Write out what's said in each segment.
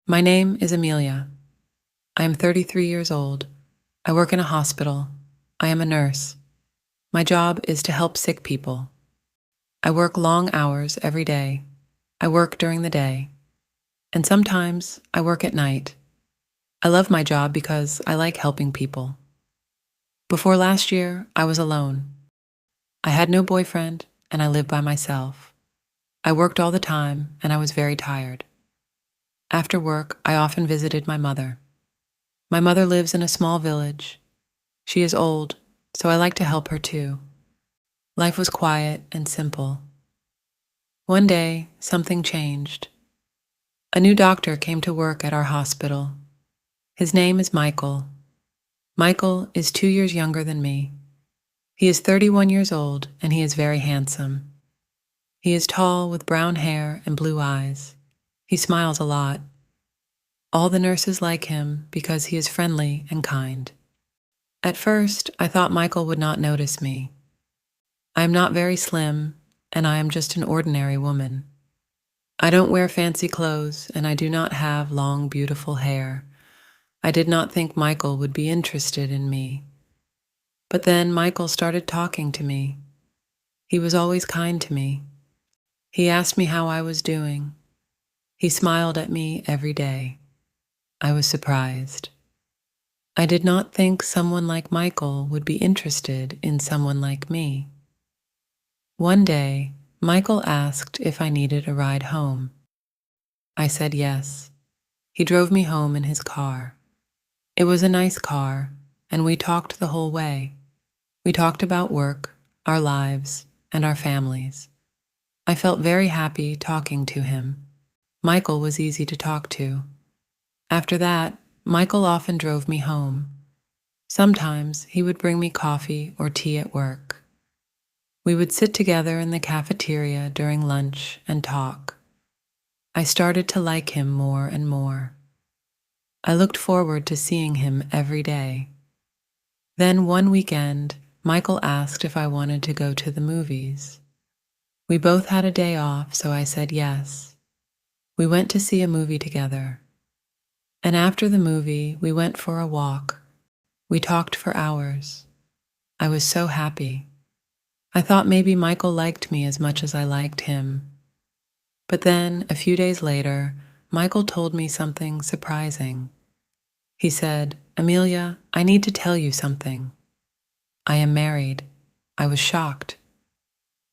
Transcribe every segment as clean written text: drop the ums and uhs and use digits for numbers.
My name is Amelia. I am 33 years old. I work in a hospital. I am a nurse. My job is to help sick people. I work long hours every day. I work during the day. And sometimes I work at night. I love my job because I like helping people. Before last year, I was alone. I had no boyfriend and I lived by myself. I worked all the time and I was very tired. After work, I often visited my mother. My mother lives in a small village. She is old, so I like to help her too. Life was quiet and simple. One day, something changed. A new doctor came to work at our hospital. His name is Michael. Michael is 2 years younger than me. He is 31 years old and he is very handsome. He is tall with brown hair and blue eyes. He smiles a lot. All the nurses like him because he is friendly and kind. At first, I thought Michael would not notice me. I am not very slim, and I am just an ordinary woman. I don't wear fancy clothes, and I do not have long, beautiful hair. I did not think Michael would be interested in me. But then Michael started talking to me. He was always kind to me. He asked me how I was doing. He smiled at me every day. I was surprised. I did not think someone like Michael would be interested in someone like me. One day, Michael asked if I needed a ride home. I said yes. He drove me home in his car. It was a nice car, and we talked the whole way. We talked about work, our lives, and our families. I felt very happy talking to him. Michael was easy to talk to. After that, Michael often drove me home. Sometimes he would bring me coffee or tea at work. We would sit together in the cafeteria during lunch and talk. I started to like him more and more. I looked forward to seeing him every day. Then one weekend, Michael asked if I wanted to go to the movies. We both had a day off, so I said yes. We went to see a movie together. And after the movie, we went for a walk. We talked for hours. I was so happy. I thought maybe Michael liked me as much as I liked him. But then, a few days later, Michael told me something surprising. He said, "Amelia, I need to tell you something. I am married." I was shocked.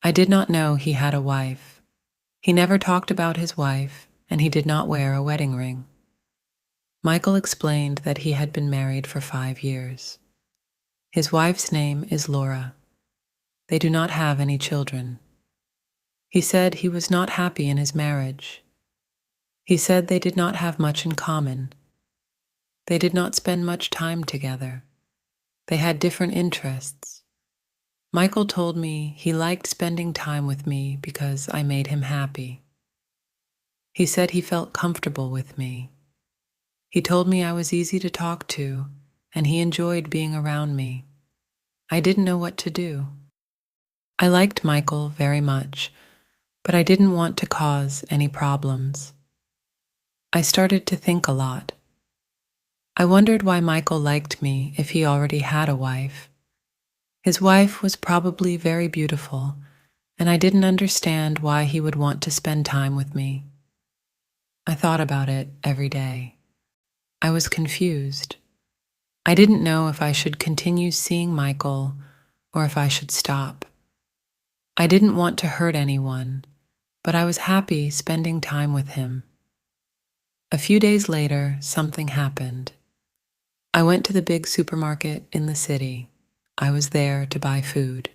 I did not know he had a wife. He never talked about his wife, and he did not wear a wedding ring. Michael explained that he had been married for 5 years. His wife's name is Laura. They do not have any children. He said he was not happy in his marriage. He said they did not have much in common. They did not spend much time together. They had different interests. Michael told me he liked spending time with me because I made him happy. He said he felt comfortable with me. He told me I was easy to talk to, and he enjoyed being around me. I didn't know what to do. I liked Michael very much, but I didn't want to cause any problems. I started to think a lot. I wondered why Michael liked me if he already had a wife. His wife was probably very beautiful, and I didn't understand why he would want to spend time with me. I thought about it every day. I was confused. I didn't know if I should continue seeing Michael or if I should stop. I didn't want to hurt anyone, but I was happy spending time with him. A few days later, something happened. I went to the big supermarket in the city. I was there to buy food.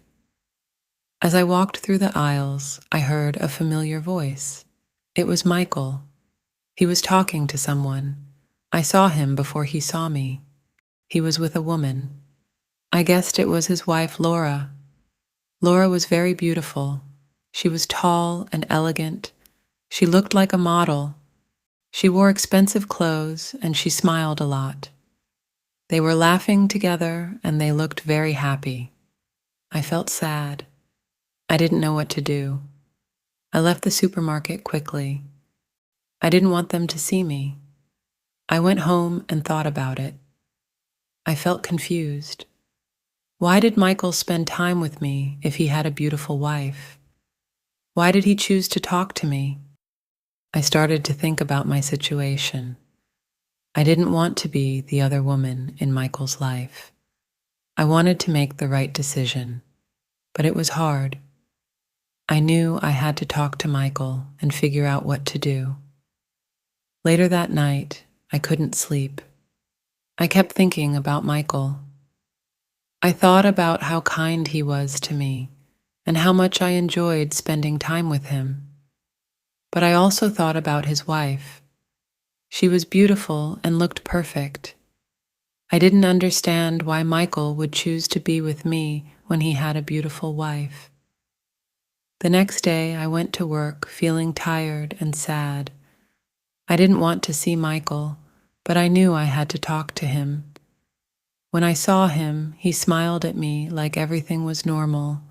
As I walked through the aisles, I heard a familiar voice. It was Michael. He was talking to someone. I saw him before he saw me. He was with a woman. I guessed it was his wife, Laura. Laura was very beautiful. She was tall and elegant. She looked like a model. She wore expensive clothes and she smiled a lot. They were laughing together and they looked very happy. I felt sad. I didn't know what to do. I left the supermarket quickly. I didn't want them to see me. I went home and thought about it. I felt confused. Why did Michael spend time with me if he had a beautiful wife? Why did he choose to talk to me? I started to think about my situation. I didn't want to be the other woman in Michael's life. I wanted to make the right decision, but it was hard. I knew I had to talk to Michael and figure out what to do. Later that night, I couldn't sleep. I kept thinking about Michael. I thought about how kind he was to me and how much I enjoyed spending time with him. But I also thought about his wife. She was beautiful and looked perfect. I didn't understand why Michael would choose to be with me when he had a beautiful wife. The next day, I went to work feeling tired and sad. I didn't want to see Michael, but I knew I had to talk to him. When I saw him, he smiled at me like everything was normal,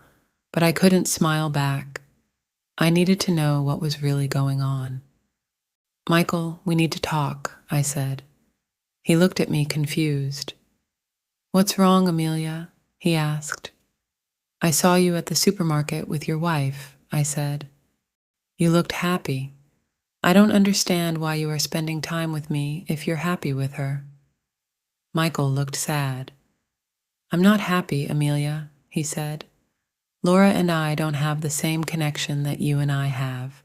but I couldn't smile back. I needed to know what was really going on. "Michael, we need to talk," I said. He looked at me confused. "What's wrong, Amelia?" he asked. "I saw you at the supermarket with your wife," I said. "You looked happy. I don't understand why you are spending time with me if you're happy with her." Michael looked sad. "I'm not happy, Amelia," he said. "Laura and I don't have the same connection that you and I have.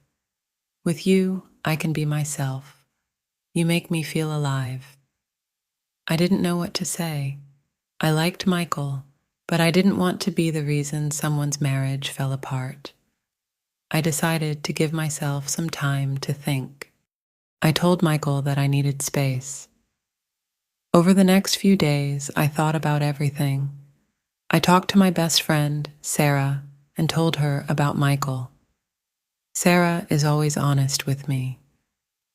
With you, I can be myself. You make me feel alive." I didn't know what to say. I liked Michael, but I didn't want to be the reason someone's marriage fell apart. I decided to give myself some time to think. I told Michael that I needed space. Over the next few days, I thought about everything. I talked to my best friend, Sarah, and told her about Michael. Sarah is always honest with me.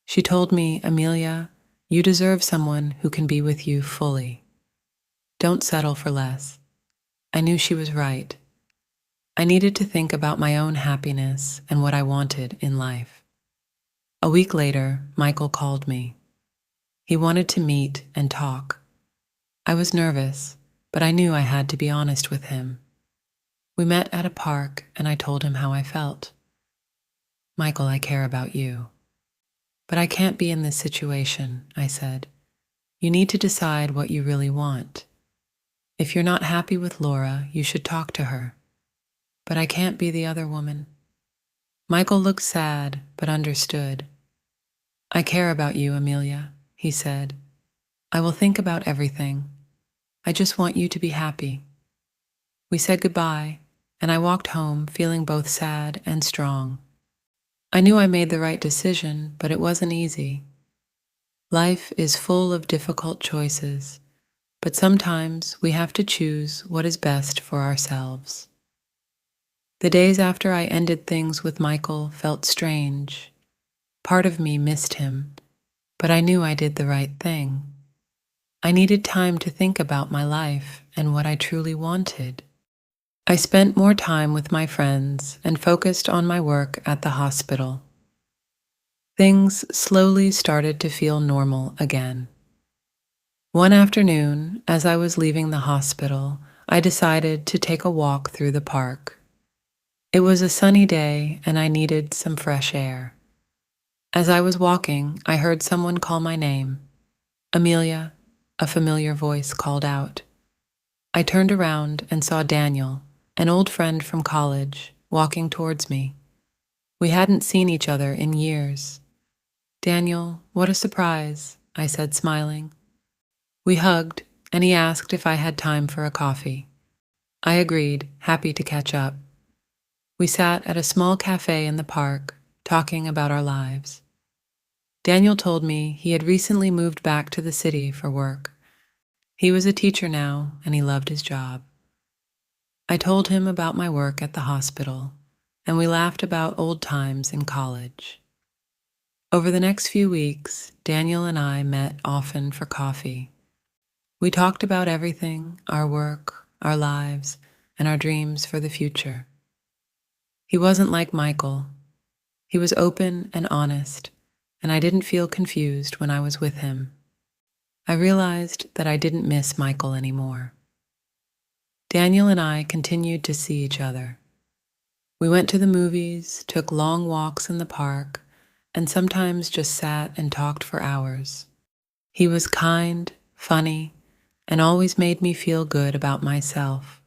She told me, "Amelia, you deserve someone who can be with you fully. Don't settle for less." I knew she was right. I needed to think about my own happiness and what I wanted in life. A week later, Michael called me. He wanted to meet and talk. I was nervous, but I knew I had to be honest with him. We met at a park, and I told him how I felt. "Michael, I care about you. But I can't be in this situation," I said. "You need to decide what you really want. If you're not happy with Laura, you should talk to her. But I can't be the other woman." Michael looked sad, but understood. "I care about you, Amelia," he said. "I will think about everything. I just want you to be happy." We said goodbye, and I walked home feeling both sad and strong. I knew I made the right decision, but it wasn't easy. Life is full of difficult choices, but sometimes we have to choose what is best for ourselves. The days after I ended things with Michael felt strange. Part of me missed him, but I knew I did the right thing. I needed time to think about my life and what I truly wanted. I spent more time with my friends and focused on my work at the hospital. Things slowly started to feel normal again. One afternoon, as I was leaving the hospital, I decided to take a walk through the park. It was a sunny day, and I needed some fresh air. As I was walking, I heard someone call my name. "Amelia," a familiar voice called out. I turned around and saw Daniel, an old friend from college, walking towards me. We hadn't seen each other in years. "Daniel, what a surprise," I said, smiling. We hugged, and he asked if I had time for a coffee. I agreed, happy to catch up. We sat at a small cafe in the park, talking about our lives. Daniel told me he had recently moved back to the city for work. He was a teacher now, and he loved his job. I told him about my work at the hospital, and we laughed about old times in college. Over the next few weeks, Daniel and I met often for coffee. We talked about everything, our work, our lives, and our dreams for the future. He wasn't like Michael. He was open and honest, and I didn't feel confused when I was with him. I realized that I didn't miss Michael anymore. Daniel and I continued to see each other. We went to the movies, took long walks in the park, and sometimes just sat and talked for hours. He was kind, funny, and always made me feel good about myself.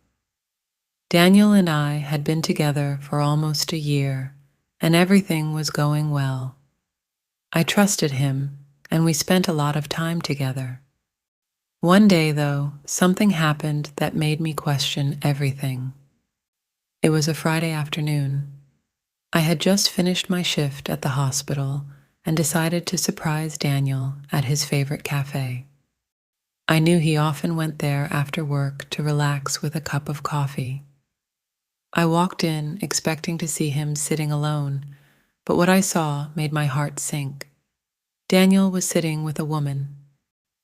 Daniel and I had been together for almost a year, and everything was going well. I trusted him, and we spent a lot of time together. One day, though, something happened that made me question everything. It was a Friday afternoon. I had just finished my shift at the hospital and decided to surprise Daniel at his favorite cafe. I knew he often went there after work to relax with a cup of coffee. I walked in expecting to see him sitting alone, but what I saw made my heart sink. Daniel was sitting with a woman.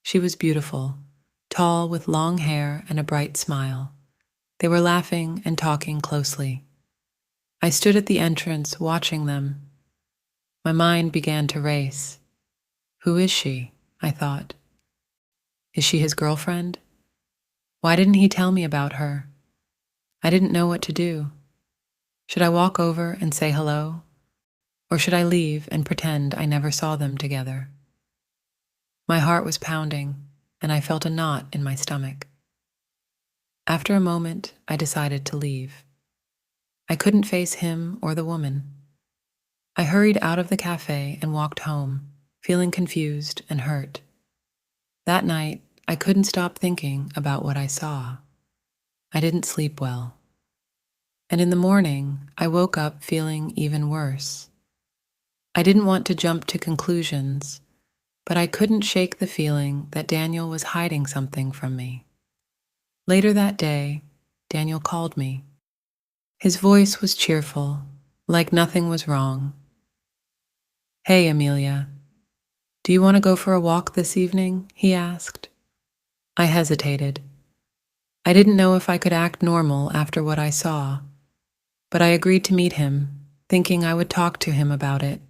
She was beautiful, tall with long hair and a bright smile. They were laughing and talking closely. I stood at the entrance watching them. My mind began to race. Who is she? I thought. Is she his girlfriend? Why didn't he tell me about her? I didn't know what to do. Should I walk over and say hello? Or should I leave and pretend I never saw them together? My heart was pounding, and I felt a knot in my stomach. After a moment, I decided to leave. I couldn't face him or the woman. I hurried out of the cafe and walked home, feeling confused and hurt. That night, I couldn't stop thinking about what I saw. I didn't sleep well. And in the morning, I woke up feeling even worse. I didn't want to jump to conclusions, but I couldn't shake the feeling that Daniel was hiding something from me. Later that day, Daniel called me. His voice was cheerful, like nothing was wrong. "Hey, Amelia, do you want to go for a walk this evening?" he asked. I hesitated. I didn't know if I could act normal after what I saw, but I agreed to meet him, thinking I would talk to him about it.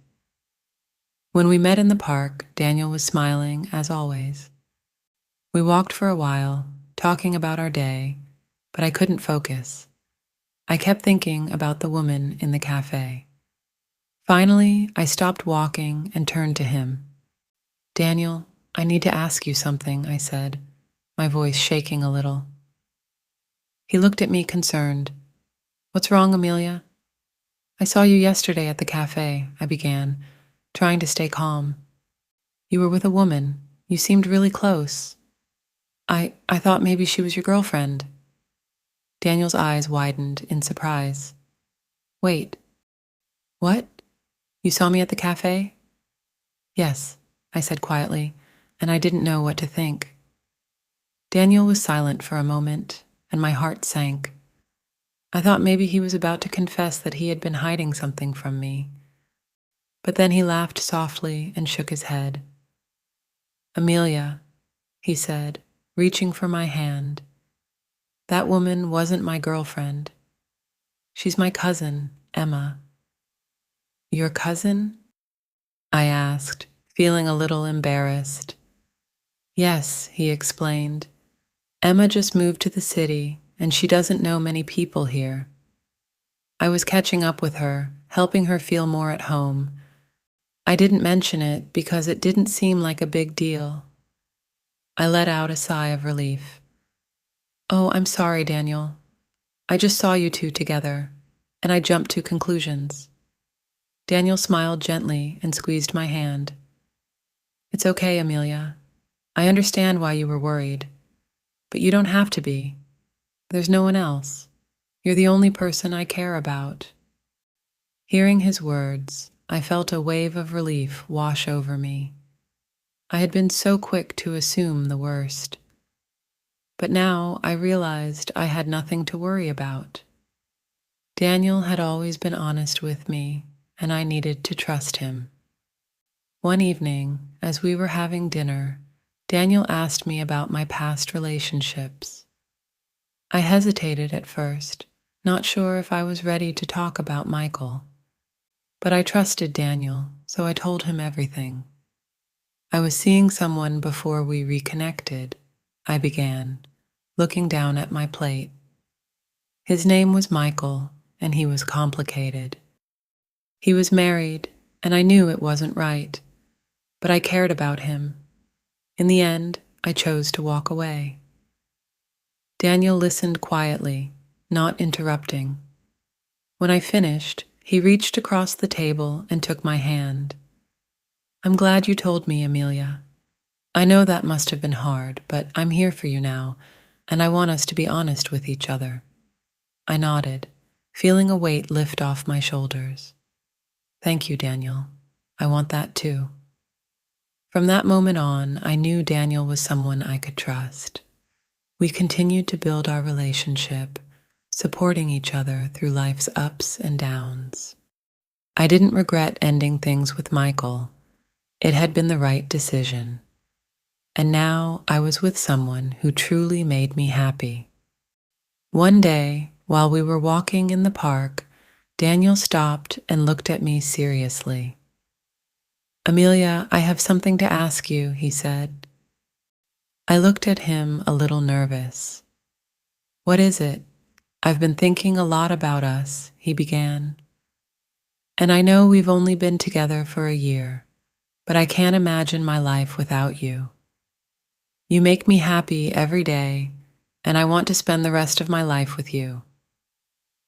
When we met in the park, Daniel was smiling as always. We walked for a while, talking about our day, but I couldn't focus. I kept thinking about the woman in the cafe. Finally, I stopped walking and turned to him. "Daniel, I need to ask you something," I said, my voice shaking a little. He looked at me concerned. "What's wrong, Amelia?" "I saw you yesterday at the cafe," I began, trying to stay calm. "You were with a woman. You seemed really close. I thought maybe she was your girlfriend." Daniel's eyes widened in surprise. "Wait, what? You saw me at the cafe?" "Yes," I said quietly, and I didn't know what to think. Daniel was silent for a moment, and my heart sank. I thought maybe he was about to confess that he had been hiding something from me. But then he laughed softly and shook his head. "Amelia," he said, reaching for my hand, "that woman wasn't my girlfriend. She's my cousin, Emma." "Your cousin?" I asked, feeling a little embarrassed. "Yes," he explained. "Emma just moved to the city, and she doesn't know many people here. I was catching up with her, helping her feel more at home. I didn't mention it because it didn't seem like a big deal." I let out a sigh of relief. "Oh, I'm sorry, Daniel. I just saw you two together, and I jumped to conclusions." Daniel smiled gently and squeezed my hand. "It's okay, Amelia. I understand why you were worried, but you don't have to be. There's no one else. You're the only person I care about." Hearing his words, I felt a wave of relief wash over me. I had been so quick to assume the worst. But now I realized I had nothing to worry about. Daniel had always been honest with me, and I needed to trust him. One evening, as we were having dinner, Daniel asked me about my past relationships. I hesitated at first, not sure if I was ready to talk about Michael. But I trusted Daniel, so I told him everything. I was seeing someone before we reconnected, I began, looking down at my plate. His name was Michael, and he was complicated. He was married, and I knew it wasn't right, but I cared about him. In the end, I chose to walk away. Daniel listened quietly, not interrupting. When I finished, he reached across the table and took my hand. "I'm glad you told me, Amelia. I know that must have been hard, but I'm here for you now, and I want us to be honest with each other." I nodded, feeling a weight lift off my shoulders. "Thank you, Daniel. I want that too." From that moment on, I knew Daniel was someone I could trust. We continued to build our relationship, supporting each other through life's ups and downs. I didn't regret ending things with Michael. It had been the right decision. And now I was with someone who truly made me happy. One day, while we were walking in the park, Daniel stopped and looked at me seriously. "Amelia, I have something to ask you," he said. I looked at him a little nervous. "What is it?" "I've been thinking a lot about us," he began. "And I know we've only been together for a year, but I can't imagine my life without you. You make me happy every day, and I want to spend the rest of my life with you."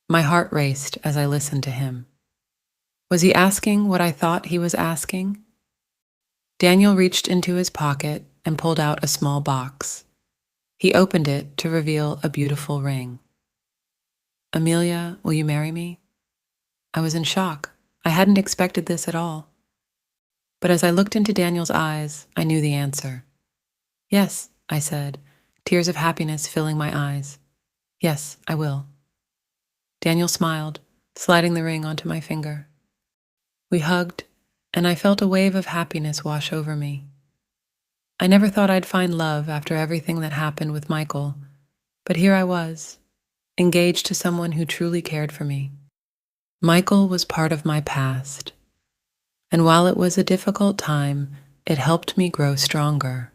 My heart raced as I listened to him. Was he asking what I thought he was asking? Daniel reached into his pocket and pulled out a small box. He opened it to reveal a beautiful ring. "Amelia, will you marry me?" I was in shock. I hadn't expected this at all. But as I looked into Daniel's eyes, I knew the answer. "Yes," I said, tears of happiness filling my eyes. "Yes, I will." Daniel smiled, sliding the ring onto my finger. We hugged, and I felt a wave of happiness wash over me. I never thought I'd find love after everything that happened with Michael, but here I was, engaged to someone who truly cared for me. Michael was part of my past, and while it was a difficult time, it helped me grow stronger.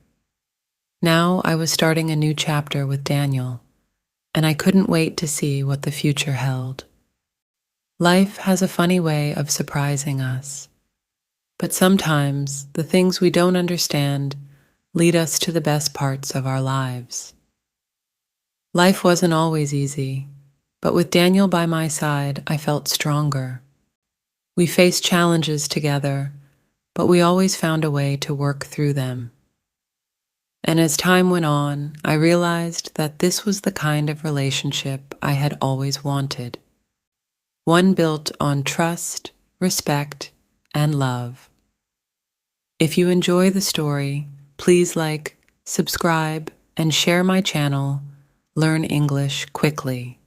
Now I was starting a new chapter with Daniel, and I couldn't wait to see what the future held. Life has a funny way of surprising us, but sometimes the things we don't understand lead us to the best parts of our lives. Life wasn't always easy, but with Daniel by my side, I felt stronger. We faced challenges together, but we always found a way to work through them. And as time went on, I realized that this was the kind of relationship I had always wanted. One built on trust, respect, and love. If you enjoy the story, please like, subscribe, and share my channel, Learn English Quickly.